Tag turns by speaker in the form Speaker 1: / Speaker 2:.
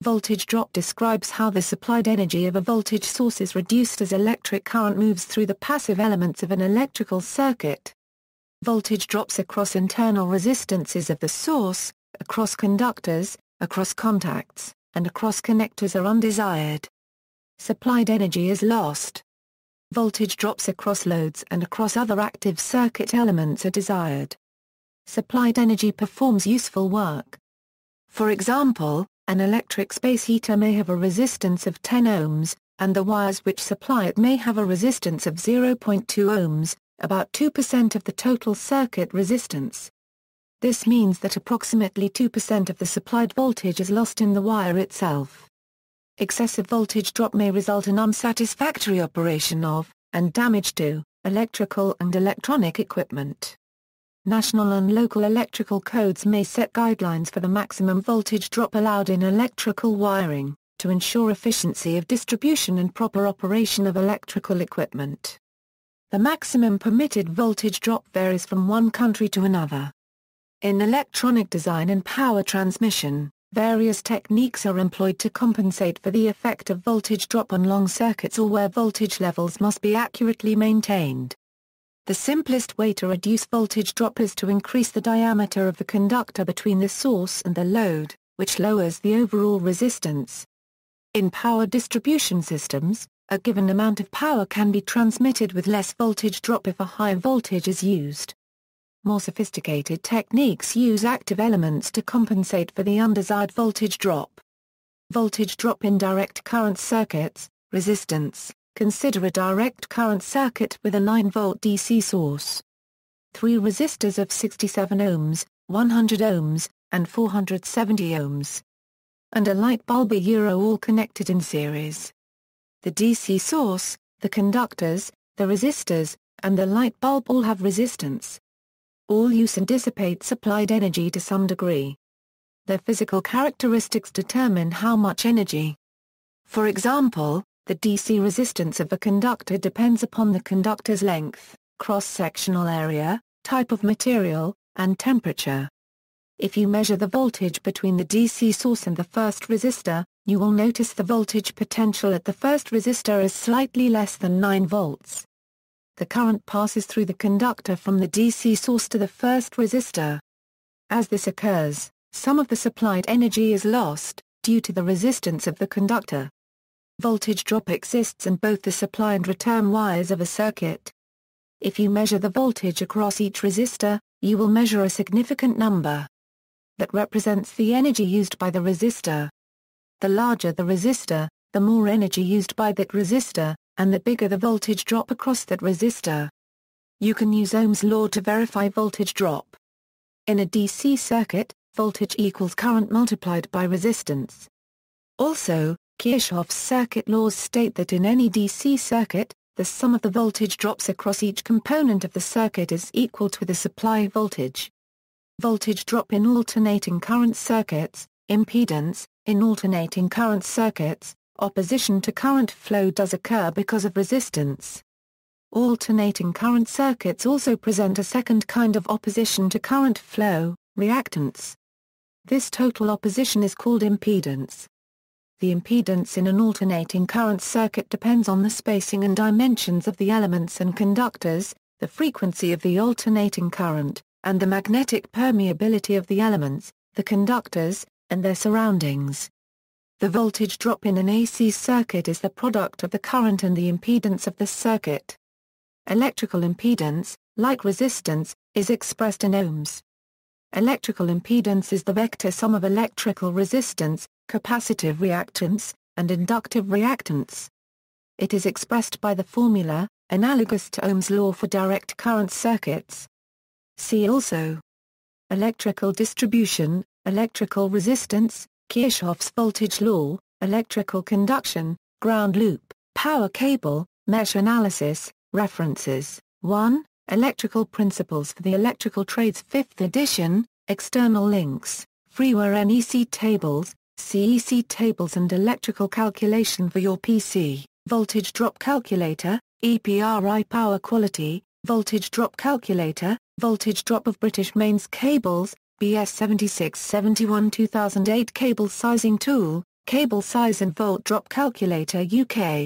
Speaker 1: Voltage drop describes how the supplied energy of a voltage source is reduced as electric current moves through the passive elements of an electrical circuit. Voltage drops across internal resistances of the source, across conductors, across contacts, and across connectors are undesired. Supplied energy is lost. Voltage drops across loads and across other active circuit elements are desired. Supplied energy performs useful work. For example, an electric space heater may have a resistance of 10 ohms, and the wires which supply it may have a resistance of 0.2 ohms, about 2% of the total circuit resistance. This means that approximately 2% of the supplied voltage is lost in the wire itself. Excessive voltage drop may result in unsatisfactory operation of, and damage to, electrical and electronic equipment. National and local electrical codes may set guidelines for the maximum voltage drop allowed in electrical wiring, to ensure efficiency of distribution and proper operation of electrical equipment. The maximum permitted voltage drop varies from one country to another. In electronic design and power transmission, various techniques are employed to compensate for the effect of voltage drop on long circuits or where voltage levels must be accurately maintained. The simplest way to reduce voltage drop is to increase the diameter of the conductor between the source and the load, which lowers the overall resistance. In power distribution systems, a given amount of power can be transmitted with less voltage drop if a high voltage is used. More sophisticated techniques use active elements to compensate for the undesired voltage drop. Voltage drop in direct current circuits, resistance. Consider a direct current circuit with a 9-volt DC source. 3 resistors of 67 ohms, 100 ohms, and 470 ohms. And a light bulb all connected in series. The DC source, the conductors, the resistors, and the light bulb all have resistance. All use and dissipate supplied energy to some degree. Their physical characteristics determine how much energy. For example, the DC resistance of a conductor depends upon the conductor's length, cross-sectional area, type of material, and temperature. If you measure the voltage between the DC source and the first resistor, you will notice the voltage potential at the first resistor is slightly less than 9 volts. The current passes through the conductor from the DC source to the first resistor. As this occurs, some of the supplied energy is lost, due to the resistance of the conductor. Voltage drop exists in both the supply and return wires of a circuit. If you measure the voltage across each resistor, you will measure a significant number that represents the energy used by the resistor. The larger the resistor, the more energy used by that resistor, and the bigger the voltage drop across that resistor. You can use Ohm's law to verify voltage drop. In a DC circuit, voltage equals current multiplied by resistance. Also, Kirchhoff's circuit laws state that in any DC circuit, the sum of the voltage drops across each component of the circuit is equal to the supply voltage. Voltage drop in alternating current circuits, impedance. In alternating current circuits, opposition to current flow does occur because of resistance. Alternating current circuits also present a second kind of opposition to current flow, reactance. This total opposition is called impedance. The impedance in an alternating current circuit depends on the spacing and dimensions of the elements and conductors, the frequency of the alternating current, and the magnetic permeability of the elements, the conductors, and their surroundings. The voltage drop in an AC circuit is the product of the current and the impedance of the circuit. Electrical impedance, like resistance, is expressed in ohms. Electrical impedance is the vector sum of electrical resistance, capacitive reactance, and inductive reactance. It is expressed by the formula, analogous to Ohm's law for direct current circuits. See also: electrical distribution, electrical resistance, Kirchhoff's voltage law, electrical conduction, ground loop, power cable, mesh analysis. References: 1. Electrical Principles for the Electrical Trades 5th edition, external links, freeware NEC tables, CEC tables and electrical calculation for your PC, voltage drop calculator, EPRI power quality, voltage drop calculator, voltage drop of British mains cables, BS 7671 2008 cable sizing tool, Cable size and volt drop calculator UK.